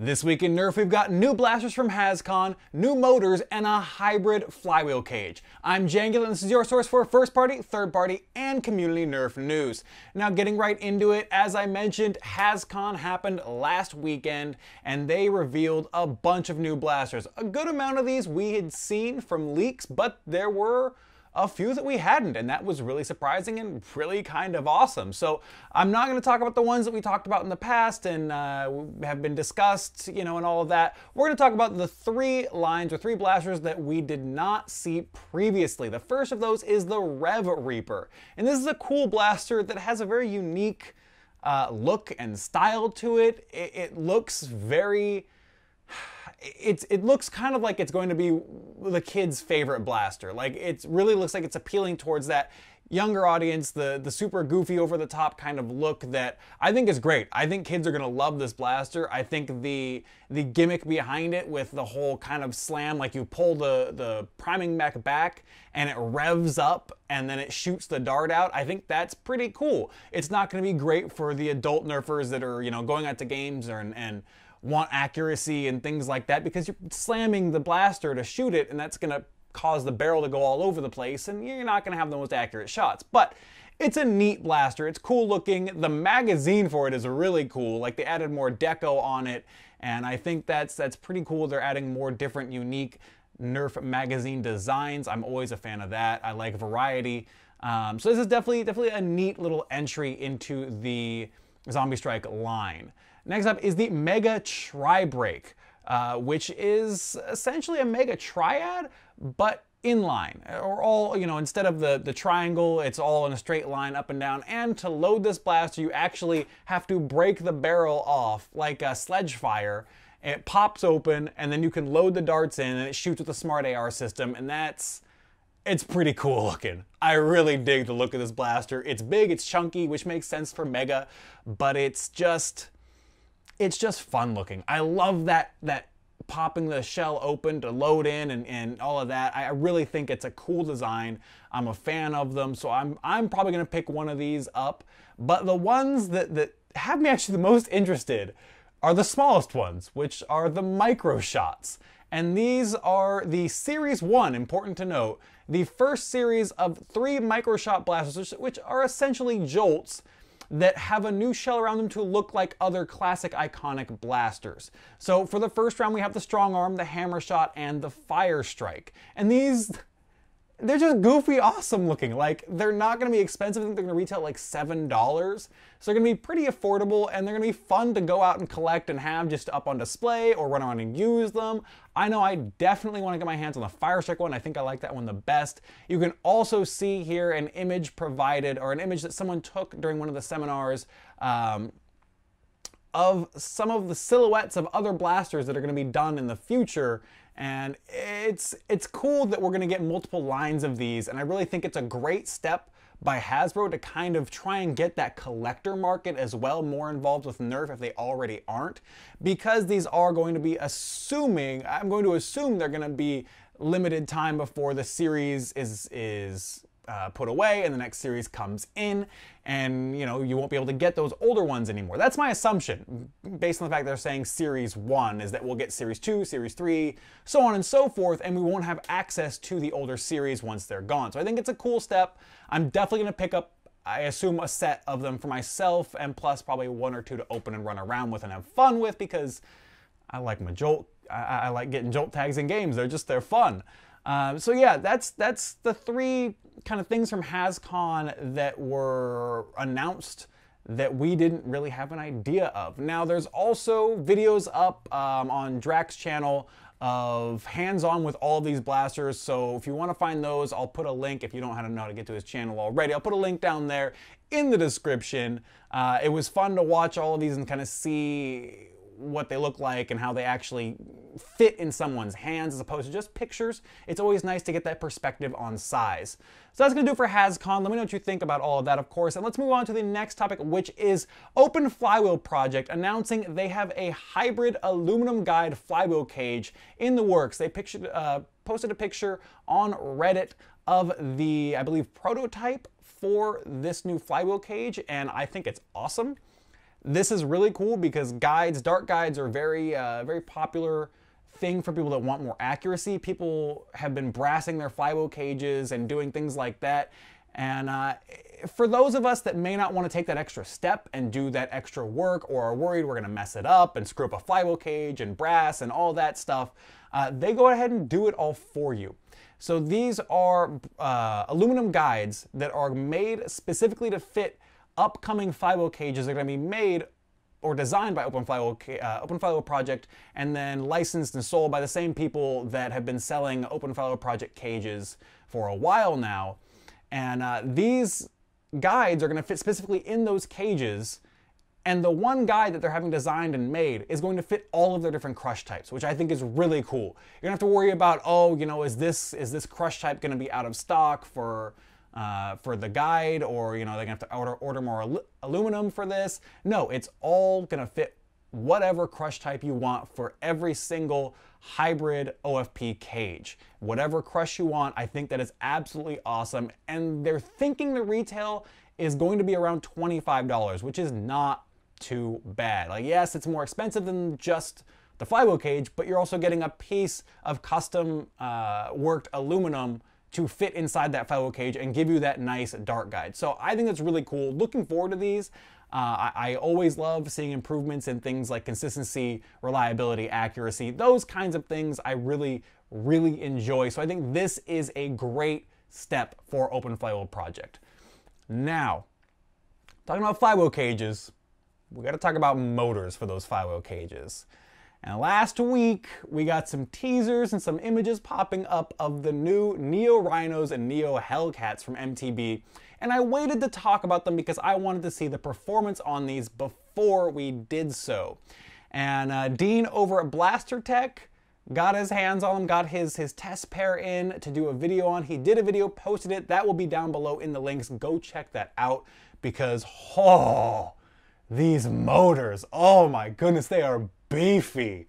This week in Nerf, we've got new blasters from Hascon, new motors, and a hybrid flywheel cage. I'm Jangular, and this is your source for first-party, third-party, and community Nerf news. Now, getting right into it, as I mentioned, Hascon happened last weekend, and they revealed a bunch of new blasters. A good amount of these we had seen from leaks, but there were a few that we hadn't, and that was really surprising and really kind of awesome. So I'm not going to talk about the ones that we talked about in the past and have been discussed, and all of that. We're going to talk about the three lines or three blasters that we did not see previously. The first of those is the Rev Reaper, and this is a cool blaster that has a very unique look and style to it. It looks very... It looks kind of like it's going to be the kid's favorite blaster. Like, it really looks like it's appealing towards that younger audience, the super goofy, over-the-top kind of look that I think is great. I think kids are going to love this blaster. I think the gimmick behind it with the whole kind of slam, like you pull the priming mech back and it revs up and then it shoots the dart out, I think that's pretty cool. It's not going to be great for the adult nerfers that are, going out to games and want accuracy and things like that, because you're slamming the blaster to shoot it, and that's going to cause the barrel to go all over the place, and you're not going to have the most accurate shots. But it's a neat blaster. It's cool looking. The magazine for it is really cool. Like, they added more deco on it, and I think that's pretty cool. They're adding more different, unique Nerf magazine designs. I'm always a fan of that. I like variety. So this is definitely a neat little entry into the Zombie Strike line. Next up is the Mega Tri-Break, which is essentially a Mega Triad, but inline. Or all, instead of the triangle, it's all in a straight line up and down. And to load this blaster, you actually have to break the barrel off like a sledge fire. It pops open, and then you can load the darts in, and it shoots with a smart AR system, and it's pretty cool looking. I really dig the look of this blaster. It's big, it's chunky, which makes sense for Mega, but it's just fun looking. I love that popping the shell open to load in and all of that. I really think it's a cool design. I'm a fan of them, so I'm probably gonna pick one of these up. But the ones that have me actually the most interested are the smallest ones, which are the microshots. And these are the Series 1, important to note, the first series of 3 microshot blasters, which are essentially jolts that have a new shell around them to look like other classic iconic blasters. So for the first round, we have the Strong Arm, the Hammershot, and the Fire Strike. And they're just goofy, awesome looking. Like, they're not gonna be expensive. I think they're gonna retail like $7. So they're gonna be pretty affordable, and they're gonna be fun to go out and collect and have just up on display or run around and use them. I know I definitely wanna get my hands on the Fire Strike one. I think I like that one the best. You can also see here an image provided, or an image that someone took during one of the seminars, of some of the silhouettes of other blasters that are gonna be done in the future. And it's cool that we're going to get multiple lines of these, and I really think it's a great step by Hasbro to kind of try and get that collector market as well more involved with Nerf if they already aren't, because these are going to be I'm going to assume they're going to be limited time before the series is put away and the next series comes in, and you won't be able to get those older ones anymore. That's my assumption, based on the fact they're saying Series 1, is that we'll get Series 2, Series 3, so on and so forth, and we won't have access to the older series once they're gone. So I think it's a cool step. I'm definitely going to pick up, I assume, a set of them for myself, and plus probably 1 or 2 to open and run around with and have fun with, because I like my jolt. I like getting jolt tags in games. They're fun. So yeah, that's the 3 kind of things from Hascon that were announced that we didn't really have an idea of. Now, there's also videos up on Drax's channel of hands-on with all of these blasters, so if you want to find those, I'll put a link. If you don't know how to get to his channel already, I'll put a link down there in the description. It was fun to watch all of these and kind of see what they look like and how they actually fit in someone's hands as opposed to just pictures. It's always nice to get that perspective on size. So that's gonna do for Hascon. Let me know what you think about all of that, of course. And let's move on to the next topic, which is Open Flywheel Project announcing they have a hybrid aluminum guide flywheel cage in the works. They posted a picture on Reddit of the, I believe, prototype for this new flywheel cage, and I think it's awesome. This is really cool because guides, dart guides are very popular thing for people that want more accuracy. People have been brassing their flywheel cages and doing things like that. And for those of us that may not want to take that extra step and do that extra work, or are worried we're going to mess it up and screw up a flywheel cage and brass and all that stuff, they go ahead and do it all for you. So these are aluminum guides that are made specifically to fit upcoming flywheel cages that are going to be made or designed by Open Flywheel Project, and then licensed and sold by the same people that have been selling Open Flywheel Project cages for a while now. And these guides are going to fit specifically in those cages, and the one guide that they're having designed and made is going to fit all of their different crush types, which I think is really cool. You don't have to worry about, oh, you know, is this crush type going to be out of stock for the guide, or, you know, they're going to have to order more aluminum for this. No, it's all going to fit whatever crush type you want for every single hybrid OFP cage. Whatever crush you want, I think that is absolutely awesome. And they're thinking the retail is going to be around $25, which is not too bad. Like, yes, it's more expensive than just the flywheel cage, but you're also getting a piece of custom worked aluminum to fit inside that flywheel cage and give you that nice dart guide. So I think that's really cool. Looking forward to these. I always love seeing improvements in things like consistency, reliability, accuracy. Those kinds of things I really, really enjoy. So I think this is a great step for Open Flywheel Project. Now, talking about flywheel cages, we got to talk about motors for those flywheel cages. And last week, we got some teasers and some images popping up of the new Neo Rhinos and Neo Hellcats from MTB. And I waited to talk about them because I wanted to see the performance on these before we did so. And Dean over at Blaster Tech got his hands on them, got his test pair in to do a video on. He did a video, posted it. That will be down below in the links. Go check that out because, oh, these motors, oh my goodness, they are beefy.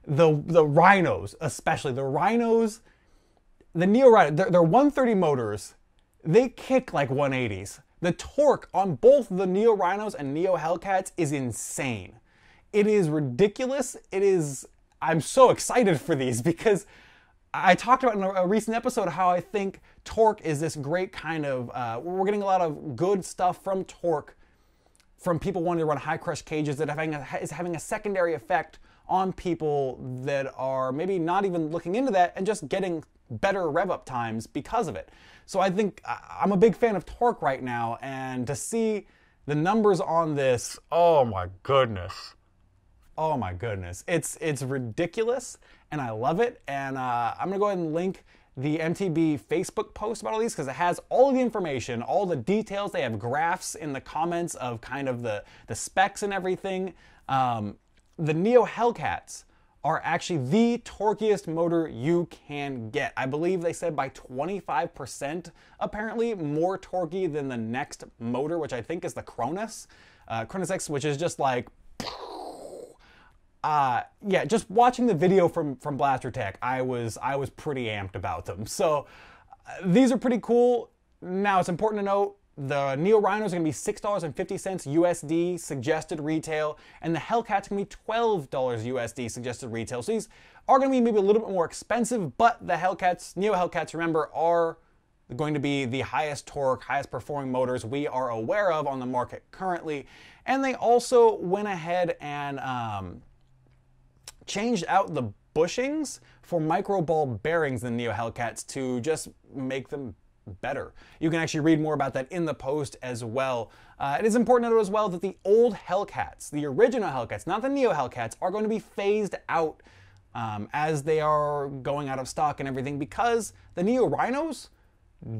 The Rhinos, especially. The Rhinos, the Neo Rhino, they're 130 motors. They kick like 180s. The torque on both the Neo Rhinos and Neo Hellcats is insane. It is ridiculous. I'm so excited for these because I talked about in a recent episode how I think torque is this great kind of, we're getting a lot of good stuff from torque from people wanting to run high crush cages that is having a secondary effect on people that are maybe not even looking into that and just getting better rev up times because of it. So I think I'm a big fan of torque right now, and to see the numbers on this, oh my goodness. Oh my goodness. It's ridiculous and I love it. And I'm gonna go ahead and link the MTB Facebook post about all these because it has all of the information, all the details. They have graphs in the comments of kind of the specs and everything. The Neo Hellcats are actually the torquiest motor you can get. I believe they said by 25% apparently more torquey than the next motor, which I think is the Cronus X, which is just like, yeah, just watching the video from Blaster Tech, I was pretty amped about them. So these are pretty cool. Now it's important to note the Neo Rhinos are going to be $6.50 USD suggested retail, and the Hellcats are going to be $12 USD suggested retail. So these are going to be maybe a little bit more expensive, but the Hellcats, Neo Hellcats, remember, are going to be the highest torque, highest performing motors we are aware of on the market currently. And they also went ahead and changed out the bushings for micro ball bearings in the Neo Hellcats to just make them better. You can actually read more about that in the post as well. It is important to note as well that the old Hellcats, the original Hellcats, not the Neo Hellcats, are going to be phased out as they are going out of stock and everything, because the Neo Rhinos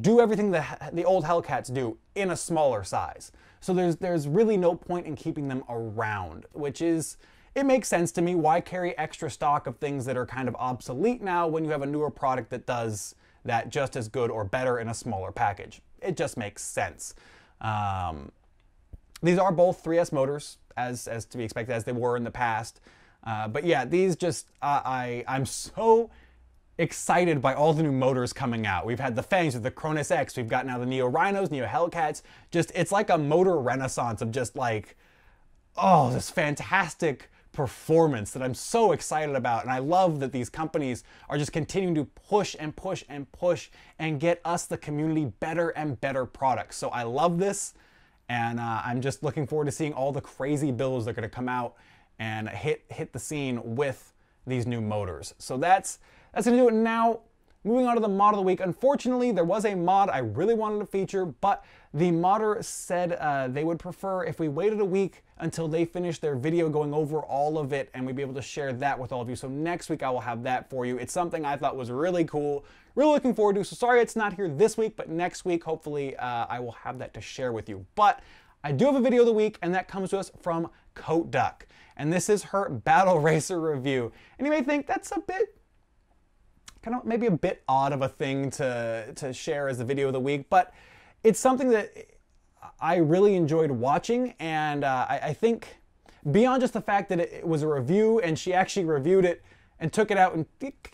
do everything the old Hellcats do in a smaller size. So there's really no point in keeping them around, which is, it makes sense to me. Why carry extra stock of things that are kind of obsolete now when you have a newer product that does that just as good or better in a smaller package? It just makes sense. These are both 3S motors, as to be expected, as they were in the past. But yeah, these just, I'm so excited by all the new motors coming out. We've had the Fangs with the Cronus X. We've got now the Neo Rhinos, Neo Hellcats. Just, it's like a motor renaissance of just like, oh, this fantastic performance that I'm so excited about. And I love that these companies are just continuing to push and push and push and get us, the community, better and better products. So I love this, and I'm just looking forward to seeing all the crazy builds that are going to come out and hit the scene with these new motors. So that's going to do it. Now, moving on to the mod of the week. Unfortunately, there was a mod I really wanted to feature, but the modder said they would prefer if we waited a week until they finished their video going over all of it, and we'd be able to share that with all of you. So next week I will have that for you. It's something I thought was really cool, really looking forward to. So sorry it's not here this week, but next week hopefully I will have that to share with you. But I do have a video of the week, and that comes to us from Coat Duck, and this is her Battle Racer review. And you may think that's a bit, kind of maybe a bit odd of a thing to share as the video of the week, but it's something that I really enjoyed watching, and I think beyond just the fact that it was a review and she actually reviewed it and took it out and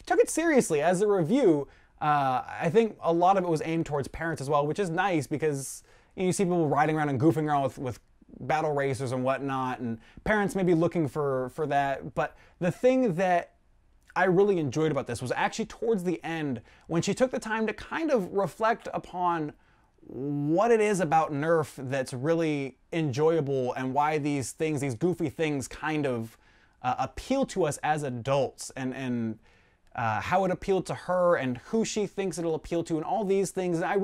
took it seriously as a review, I think a lot of it was aimed towards parents as well, which is nice because you see people riding around and goofing around with battle racers and whatnot, and parents may be looking for that. But the thing that I really enjoyed about this was actually towards the end when she took the time to kind of reflect upon what it is about Nerf that's really enjoyable and why these things, these goofy things, kind of appeal to us as adults, and how it appealed to her and who she thinks it'll appeal to and all these things. And I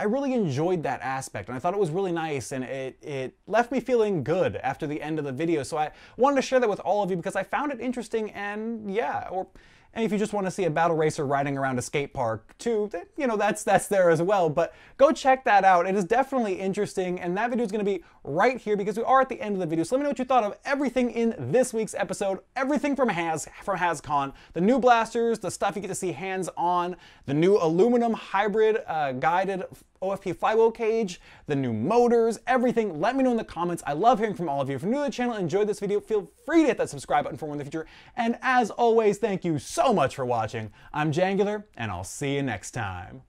really enjoyed that aspect, and I thought it was really nice, and it left me feeling good after the end of the video. So I wanted to share that with all of you because I found it interesting, and yeah, and if you just want to see a battle racer riding around a skate park too, you know, that's there as well. But go check that out. It is definitely interesting, and that video is going to be right here because we are at the end of the video. So let me know what you thought of everything in this week's episode, everything from Hascon, the new blasters, the stuff you get to see hands-on, the new aluminum hybrid guided OFP flywheel cage, the new motors, everything. Let me know in the comments. I love hearing from all of you. If you're new to the channel and enjoyed this video, feel free to hit that subscribe button for more in the future. And as always, thank you so much for watching. I'm Jangular, and I'll see you next time.